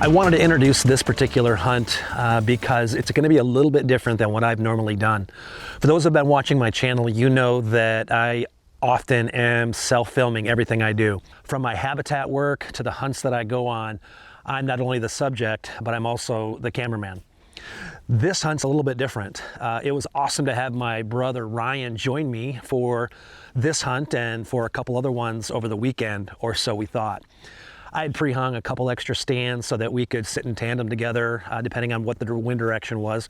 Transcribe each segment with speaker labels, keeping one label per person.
Speaker 1: I wanted to introduce this particular hunt because it's going to be a little bit different than what I've normally done. For those who have been watching my channel, you know that I often am self-filming everything I do. From my habitat work to the hunts that I go on, I'm not only the subject, but I'm also the cameraman. This hunt's a little bit different. It was awesome to have my brother Ryan join me for this hunt and for a couple other ones over the weekend, or so we thought. I had pre-hung a couple extra stands so that we could sit in tandem together, depending on what the wind direction was.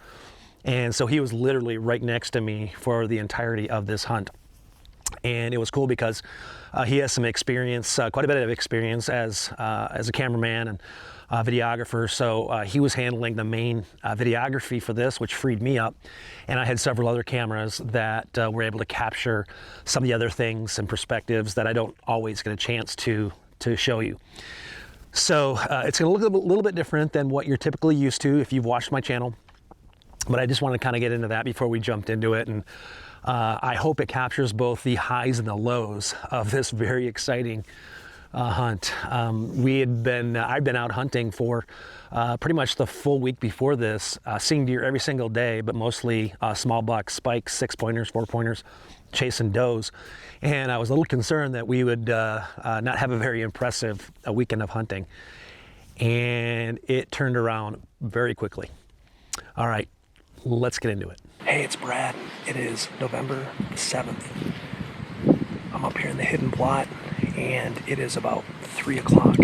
Speaker 1: And so he was literally right next to me for the entirety of this hunt. And it was cool because he has some experience, quite a bit of experience as a cameraman and videographer. So he was handling the main videography for this, which freed me up. And I had several other cameras that were able to capture some of the other things and perspectives that I don't always get a chance to show you. So it's going to look a little bit different than what you're typically used to if you've watched my channel. But I just want to kind of get into that before we jumped into it. And I hope it captures both the highs and the lows of this very exciting hunt. I've been out hunting for pretty much the full week before this, seeing deer every single day, but mostly small bucks, spikes, 6-pointers, 4-pointers, chasing does. And I was a little concerned that we would not have a very impressive weekend of hunting. And it turned around very quickly. All right, let's get into it. Hey, it's Brad. It is November 7th. I'm up here in the hidden plot, and it is about 3 o'clock.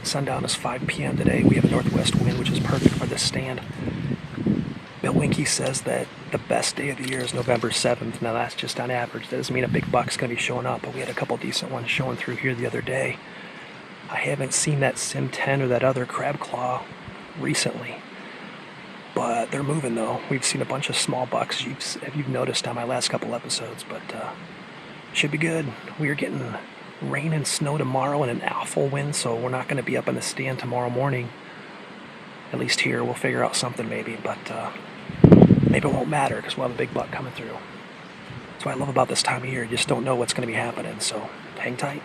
Speaker 1: Sundown is 5 p.m. today. We have a northwest wind, which is perfect for this stand. Bill Winke says that the best day of the year is November 7th. Now, that's just on average. That doesn't mean a big buck's going to be showing up, but we had a couple decent ones showing through here the other day. I haven't seen that Sim 10 or that other crab claw recently, but they're moving though. We've seen a bunch of small bucks, if you've noticed on my last couple episodes, but should be good. We are getting rain and snow tomorrow and an awful wind, so we're not going to be up in the stand tomorrow morning. At least here, we'll figure out something maybe, but maybe it won't matter because we'll have a big buck coming through. That's what I love about this time of year. You just don't know what's going to be happening, so hang tight.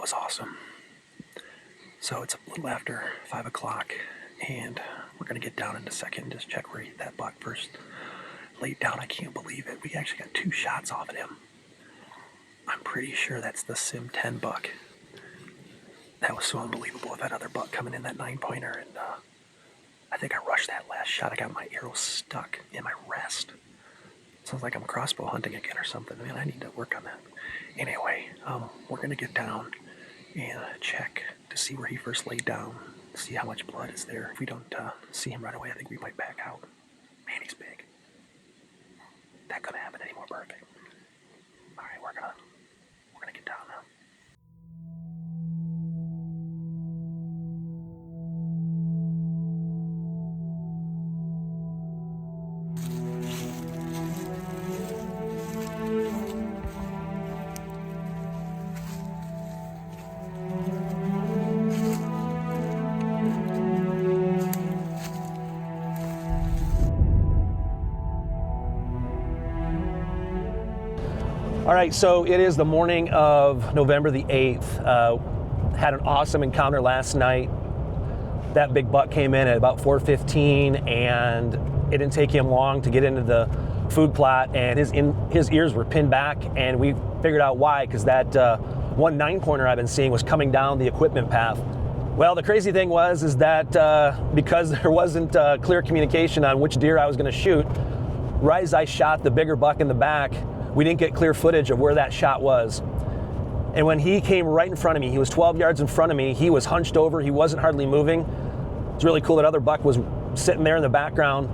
Speaker 1: was awesome. So it's a little after 5 o'clock, and we're going to get down in a second and just check where that buck first laid down. I can't believe it. We actually got 2 shots off at him. I'm pretty sure that's the Sim 10 buck. That was so unbelievable with that other buck coming in, that 9-pointer, and I think I rushed that last shot. I got my arrow stuck in my rest. Sounds like I'm crossbow hunting again or something. Man, I need to work on that. Anyway, we're going to get down and check to see where he first laid down, see how much blood is there. If we don't see him right away, I think we might back out. Man, he's big. That couldn't happen any more perfect. All right, we're gonna get down now. All right, so it is the morning of November the 8th. Had an awesome encounter last night. That big buck came in at about 4:15, and it didn't take him long to get into the food plot, and his ears were pinned back, and we figured out why, because that one 9-pointer I've been seeing was coming down the equipment path. Well, the crazy thing is that because there wasn't clear communication on which deer I was going to shoot, right as I shot the bigger buck in the back, we didn't get clear footage of where that shot was. And when he came right in front of me, he was 12 yards in front of me, he was hunched over, he wasn't hardly moving. It's really cool. That other buck was sitting there in the background.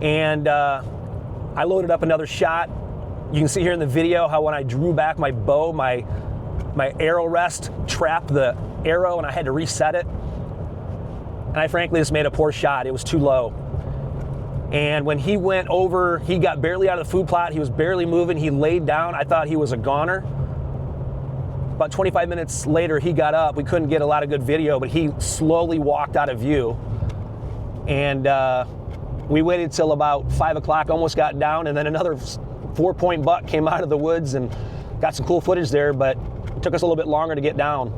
Speaker 1: And I loaded up another shot. You can see here in the video how when I drew back my bow, my arrow rest trapped the arrow and I had to reset it. And I frankly just made a poor shot. It was too low. And when he went over, he got barely out of the food plot. He was barely moving. He laid down. I thought he was a goner. About 25 minutes later, he got up. We couldn't get a lot of good video, but he slowly walked out of view. And we waited till about 5 o'clock, almost got down, and then another 4-point buck came out of the woods and got some cool footage there, but it took us a little bit longer to get down.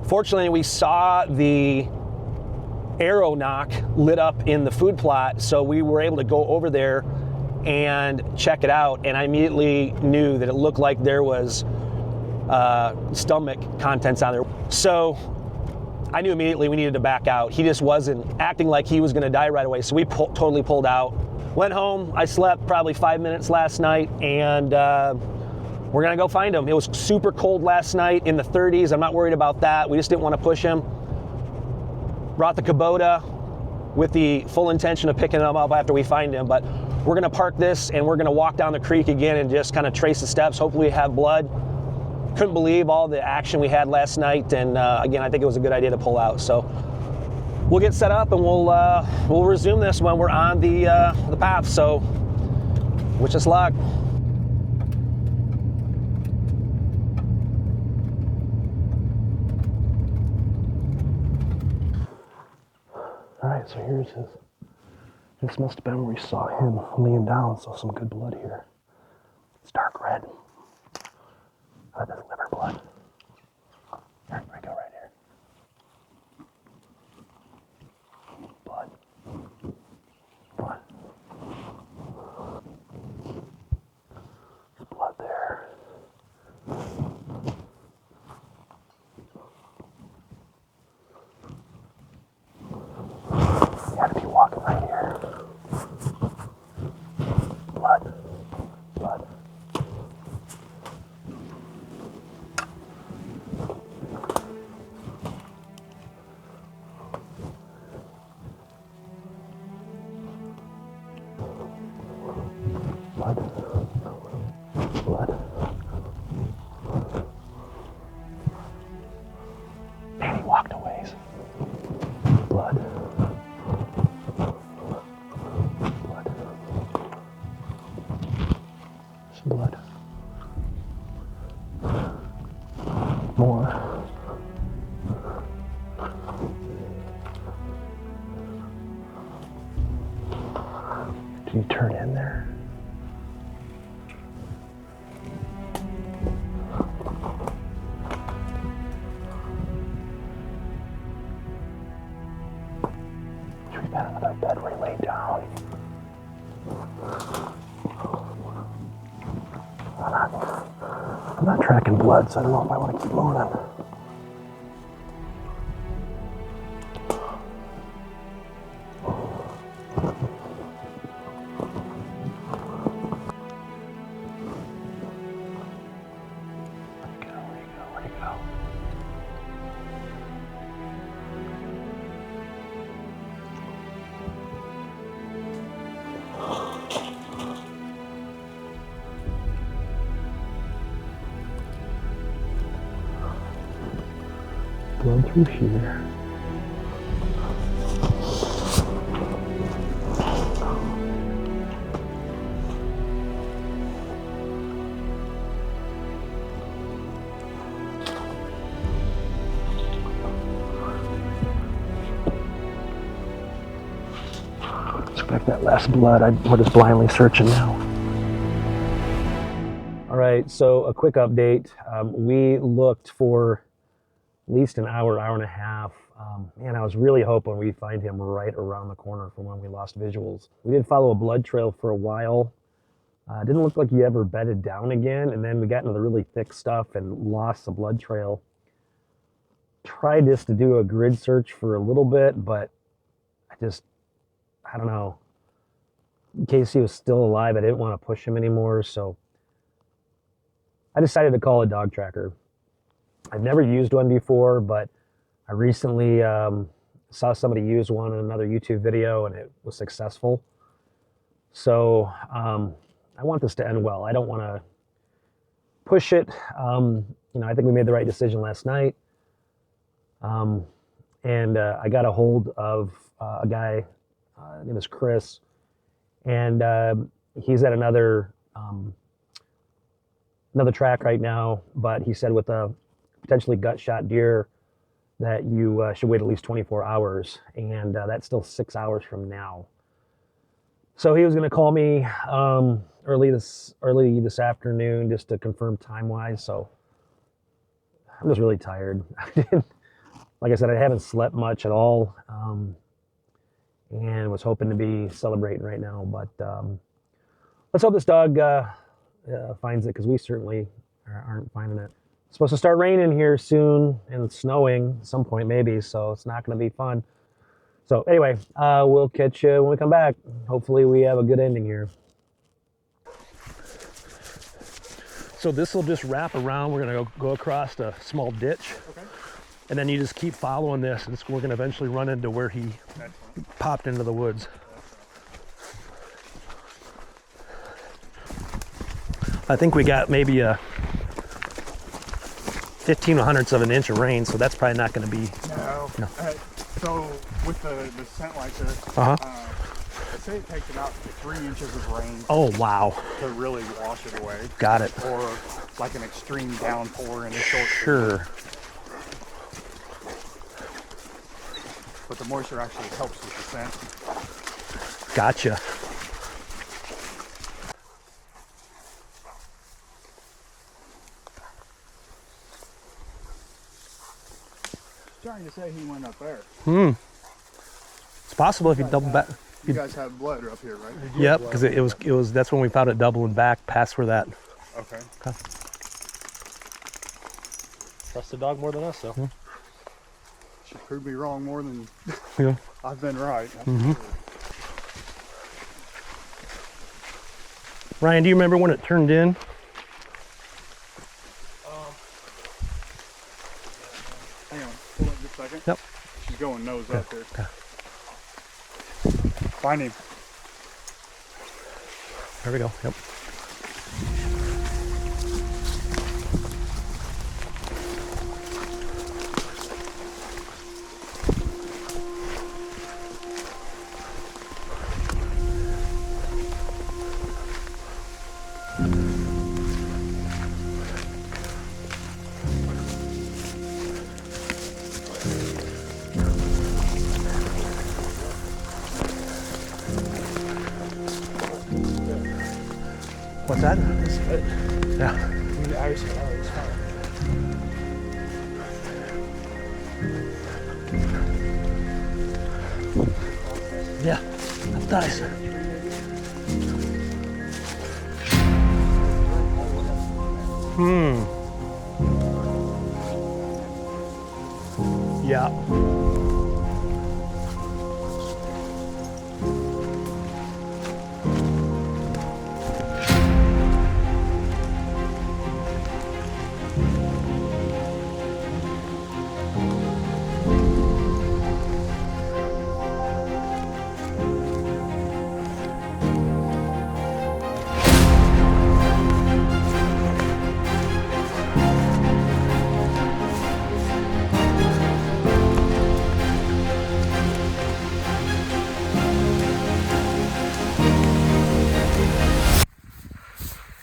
Speaker 1: Fortunately, we saw the arrow knock lit up in the food plot, so we were able to go over there and check it out, and I immediately knew that it looked like there was stomach contents on there. So I knew immediately we needed to back out. He just wasn't acting like he was going to die right away, so we totally pulled out. Went home. I slept probably 5 minutes last night, and we're going to go find him. It was super cold last night, in the 30s. I'm not worried about that. We just didn't want to push him. Brought the Kubota with the full intention of picking him up after we find him, but we're going to park this and we're going to walk down the creek again and just kind of trace the steps. Hopefully we have blood. Couldn't believe all the action we had last night, and again, I think it was a good idea to pull out. So we'll get set up and we'll resume this when we're on the path. So wish us luck. All right, so here's his. This must have been where we saw him laying down, so some good blood here. It's dark red. That's liver blood. Here we go, right here. Blood. Blood. There's blood there. You had to be walking right here. Blood. Blood. Blood. Blood. And he walked a ways. Blood. Blood. Some blood. More. Did you turn in there? I'm not tracking blood, so I don't know if I want to keep moving. Where'd he go? Blood through here. Expect that last blood. We're just blindly searching now. All right, so a quick update. We looked for at least an hour, hour and a half. Man, I was really hoping we'd find him right around the corner from when we lost visuals. We did follow a blood trail for a while. Didn't look like he ever bedded down again, and then we got into the really thick stuff and lost the blood trail. Tried just to do a grid search for a little bit, but I don't know. In case he was still alive, I didn't want to push him anymore, so I decided to call a dog tracker. I've never used one before, but I recently saw somebody use one in another YouTube video, and it was successful. So I want this to end well. I don't want to push it. I think we made the right decision last night. And I got a hold of a guy, his name is Chris, and he's at another track right now, but he said with a potentially gut shot deer that you should wait at least 24 hours, and that's still 6 hours from now. So he was going to call me early this afternoon just to confirm time-wise. So I'm just really tired. Like I said, I haven't slept much at all, and was hoping to be celebrating right now. But let's hope this dog finds it, because we certainly aren't finding it. It's supposed to start raining here soon and snowing at some point maybe, so it's not going to be fun. So anyway, we'll catch you when we come back. Hopefully we have a good ending here. So this will just wrap around. We're going to go across a small ditch. Okay. And then you just keep following this, and we're going to eventually run into where he popped into the woods. I think we got maybe a 15/100ths of an inch of rain, so that's probably not going to be... No.
Speaker 2: So with the scent like this, I'd say it takes about 3 inches of rain.
Speaker 1: Oh, wow.
Speaker 2: To really wash it away.
Speaker 1: Got it.
Speaker 2: Or like an extreme downpour in a short
Speaker 1: period. Sure.
Speaker 2: But the moisture actually helps with the scent.
Speaker 1: Gotcha.
Speaker 2: Trying to say he went up there.
Speaker 1: It's possible if you double back.
Speaker 2: You guys have blood up here, right?
Speaker 1: Yep, because it was that's when we found it doubling back past where that.
Speaker 2: Okay.
Speaker 3: Trust the dog more than us, though.
Speaker 2: Should prove me wrong more than
Speaker 1: yeah.
Speaker 2: I've been right.
Speaker 1: Ryan, do you remember when it turned in?
Speaker 2: Hang on, hold on just a second.
Speaker 1: Yep.
Speaker 2: She's going nose up here.
Speaker 1: Okay.
Speaker 2: Find him.
Speaker 1: There we go. Yep. What's that?
Speaker 3: It's good.
Speaker 1: Yeah.
Speaker 3: The Irish Valley is fine.
Speaker 1: Yeah, that's nice. Yeah.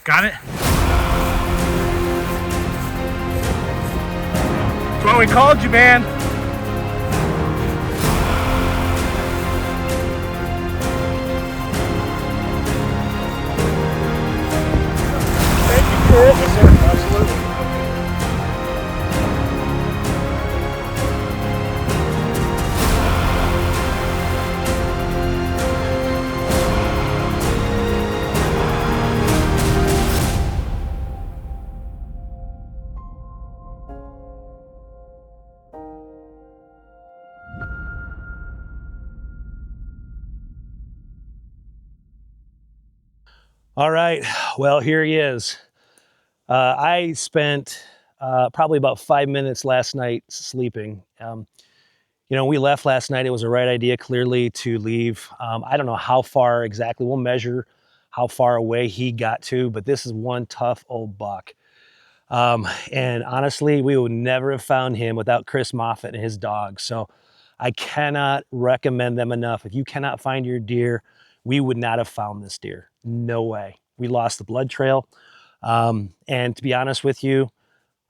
Speaker 2: Got it? That's why we called you, man. Thank you, Cole. Yes, sir. Absolutely.
Speaker 1: All right, well, here he is. I spent probably about 5 minutes last night sleeping. You know, we left last night. It was the right idea, clearly, to leave. I don't know how far exactly. We'll measure how far away he got to, but this is one tough old buck. And honestly, we would never have found him without Chris Moffat and his dog. So I cannot recommend them enough. If you cannot find your deer, we would not have found this deer. No way. We lost the blood trail. And to be honest with you,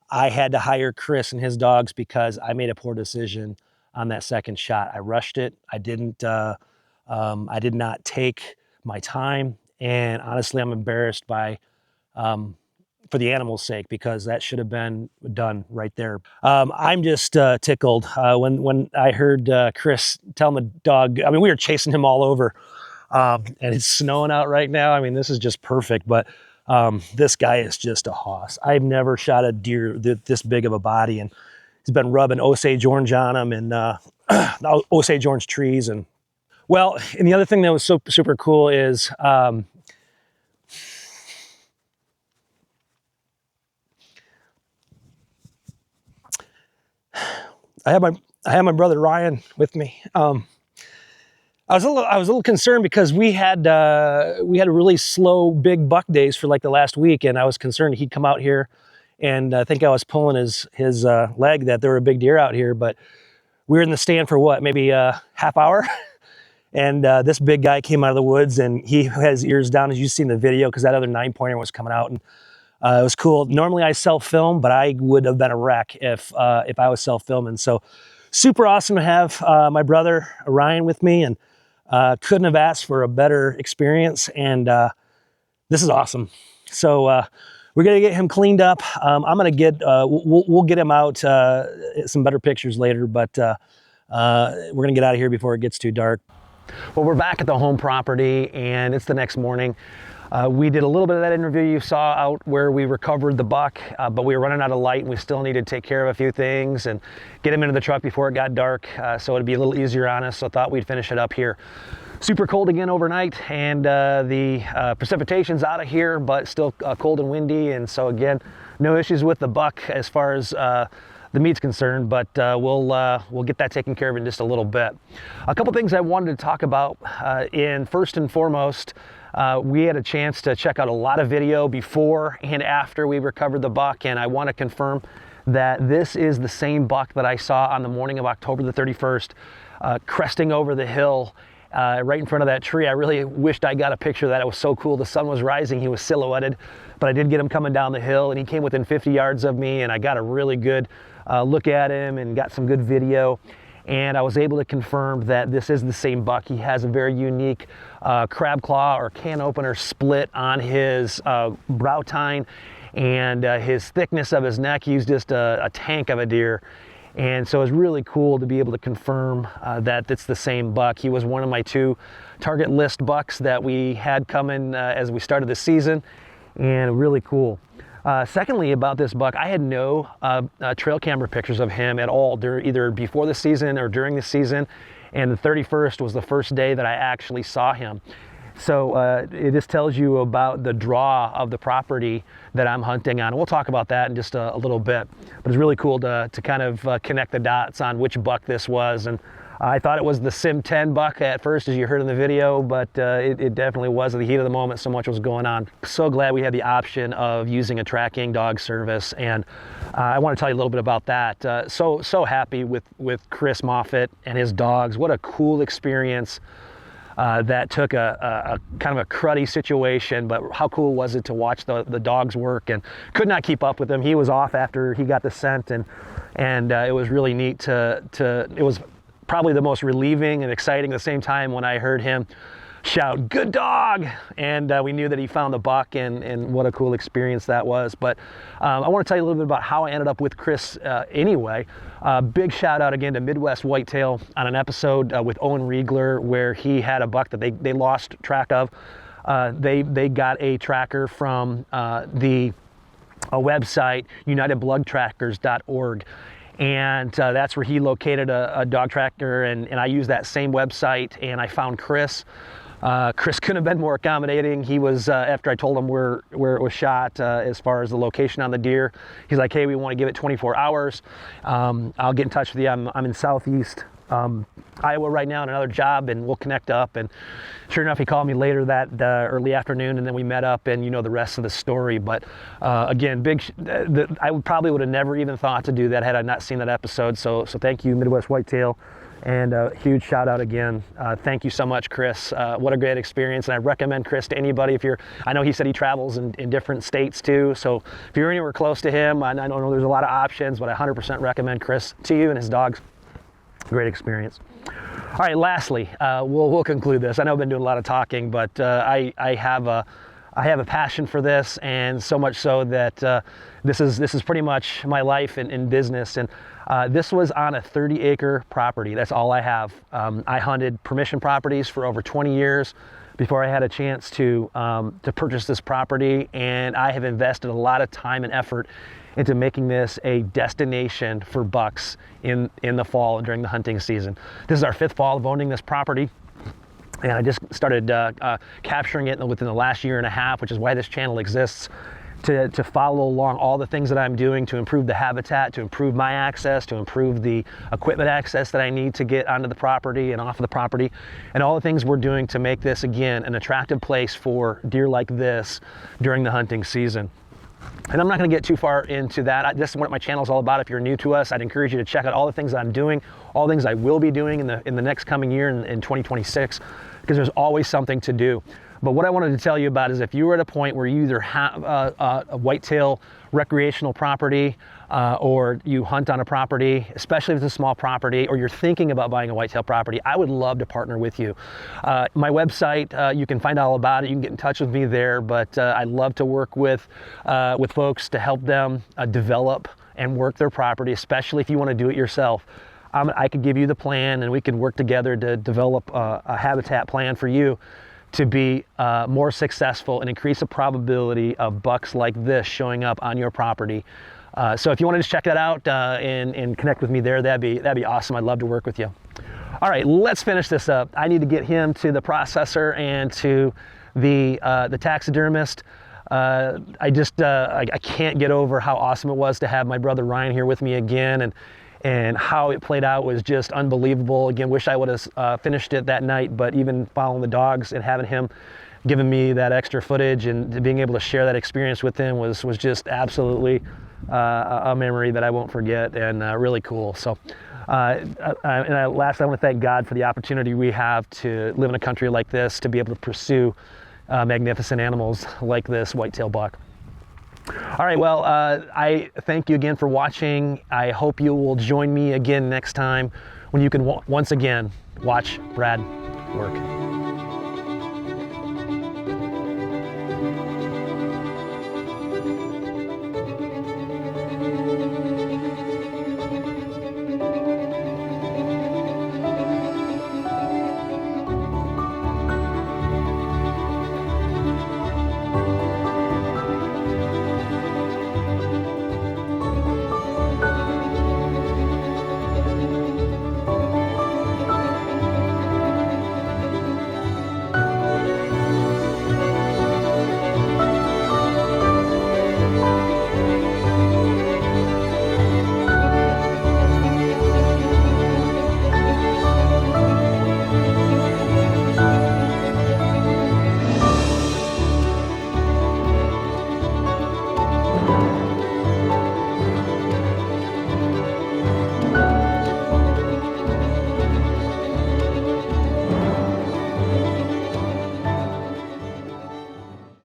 Speaker 1: I had to hire Chris and his dogs because I made a poor decision on that second shot. I rushed it. I did not take my time. And honestly, I'm embarrassed for the animal's sake, because that should have been done right there. I'm just tickled when I heard Chris tell the dog. I mean, we were chasing him all over, and it's snowing out right now. I mean, this is just perfect. But this guy is just a hoss. I've never shot a deer this big of a body, and he's been rubbing Osage orange on him and Osage orange trees. And well, and the other thing that was so super cool is I have my brother Ryan with me. I was a little concerned because we had really slow big buck days for like the last week, and I was concerned he'd come out here, and I think I was pulling his leg that there were a big deer out here. But we were in the stand for what, maybe a half hour, and this big guy came out of the woods, and he had his ears down, as you see in the video, because that other 9-pointer was coming out, and it was cool. Normally I self-film, but I would have been a wreck if I was self-filming. So super awesome to have my brother Ryan with me, and couldn't have asked for a better experience. And this is awesome. So we're gonna get him cleaned up. I'm gonna get we'll get him out some better pictures later, but we're gonna get out of here before it gets too dark. Well, we're back at the home property, and it's the next morning. We did a little bit of that interview you saw out where we recovered the buck, but we were running out of light, and we still needed to take care of a few things and get him into the truck before it got dark, so it'd be a little easier on us. So I thought we'd finish it up here. Super cold again overnight, and the precipitation's out of here, but still cold and windy. And so again, no issues with the buck as far as the meat's concerned, but we'll get that taken care of in just a little bit. A couple things I wanted to talk about. First and foremost, we had a chance to check out a lot of video before and after we recovered the buck, and I want to confirm that this is the same buck that I saw on the morning of October the 31st, cresting over the hill right in front of that tree. I really wished I got a picture of that. It was so cool. The sun was rising. He was silhouetted, but I did get him coming down the hill, and he came within 50 yards of me, and I got a really good look at him and got some good video. And I was able to confirm that this is the same buck. He has a very unique crab claw or can opener split on his brow tine, and his thickness of his neck. He's just a tank of a deer. And so it was really cool to be able to confirm that it's the same buck. He was one of my 2 target list bucks that we had coming as we started the season, and really cool. Secondly, about this buck, I had no trail camera pictures of him at all, either before the season or during the season, and the 31st was the first day that I actually saw him. So it just tells you about the draw of the property that I'm hunting on. We'll talk about that in just a little bit, but it's really cool to kind of connect the dots on which buck this was. And I thought it was the Sim 10 buck at first, as you heard in the video, but it definitely was at the heat of the moment. So much was going on. So glad we had the option of using a tracking dog service, and I want to tell you a little bit about that. So happy with Chris Moffitt and his dogs. What a cool experience. That took a kind of a cruddy situation, but how cool was it to watch the dogs work, and could not keep up with him. He was off after he got the scent, and it was really neat it was probably the most relieving and exciting at the same time when I heard him shout, "Good dog!" And we knew that he found the buck, and what a cool experience that was. But I want to tell you a little bit about how I ended up with Chris anyway. Big shout out again to Midwest Whitetail on an episode with Owen Riegler, where he had a buck that they lost track of. They got a tracker from a website, unitedbloodtrackers.org. And that's where he located a dog tracker, and I used that same website, and I found Chris. Chris couldn't have been more accommodating. He was, after I told him where it was shot, as far as the location on the deer, he's like, "Hey, we want to give it 24 hours. I'll get in touch with you. I'm in Southeast Iowa right now on another job, and we'll connect up." And sure enough, he called me later that early afternoon, and then we met up, and you know the rest of the story. But again, I probably would have never even thought to do that had I not seen that episode. So thank you, Midwest Whitetail, and a huge shout out again. Thank you so much, Chris. What a great experience, and I recommend Chris to anybody. I know he said he travels in different states too, so if you're anywhere close to him, I don't know there's a lot of options, but I 100% recommend Chris to you and his dogs. Great experience. All right, lastly, we'll conclude this. I know I've been doing a lot of talking, but I have a passion for this, and so much so that this is pretty much my life in business. And this was on a 30-acre property. That's all I have. I hunted permission properties for over 20 years before I had a chance to purchase this property, and I have invested a lot of time and effort into making this a destination for bucks in the fall and during the hunting season. This is our 5th fall of owning this property, and I just started capturing it within the last year and a half, which is why this channel exists, to follow along all the things that I'm doing to improve the habitat, to improve my access, to improve the equipment access that I need to get onto the property and off of the property, and all the things we're doing to make this, again, an attractive place for deer like this during the hunting season. And I'm not going to get too far into that. This is what my channel is all about. If you're new to us, I'd encourage you to check out all the things that I'm doing, all the things I will be doing in the next coming year in 2026, because there's always something to do. But what I wanted to tell you about is if you were at a point where you either have a whitetail recreational property or you hunt on a property, especially if it's a small property, or you're thinking about buying a whitetail property, I would love to partner with you. My website, you can find out all about it. You can get in touch with me there, but I love to work with folks to help them develop and work their property, especially if you want to do it yourself. I could give you the plan, and we can work together to develop a habitat plan for you to be more successful and increase the probability of bucks like this showing up on your property. So if you want to just check that out and connect with me there, that'd be awesome. I'd love to work with you. All right, let's finish this up. I need to get him to the processor and to the taxidermist. I can't get over how awesome it was to have my brother Ryan here with me again, and how it played out was just unbelievable. Again, wish I would have finished it that night, but even following the dogs and having him giving me that extra footage and being able to share that experience with him was just absolutely a memory that I won't forget, and really cool. So, last, I want to thank God for the opportunity we have to live in a country like this, to be able to pursue magnificent animals like this whitetail buck. All right, well, I thank you again for watching. I hope you will join me again next time when you can once again watch Brad work.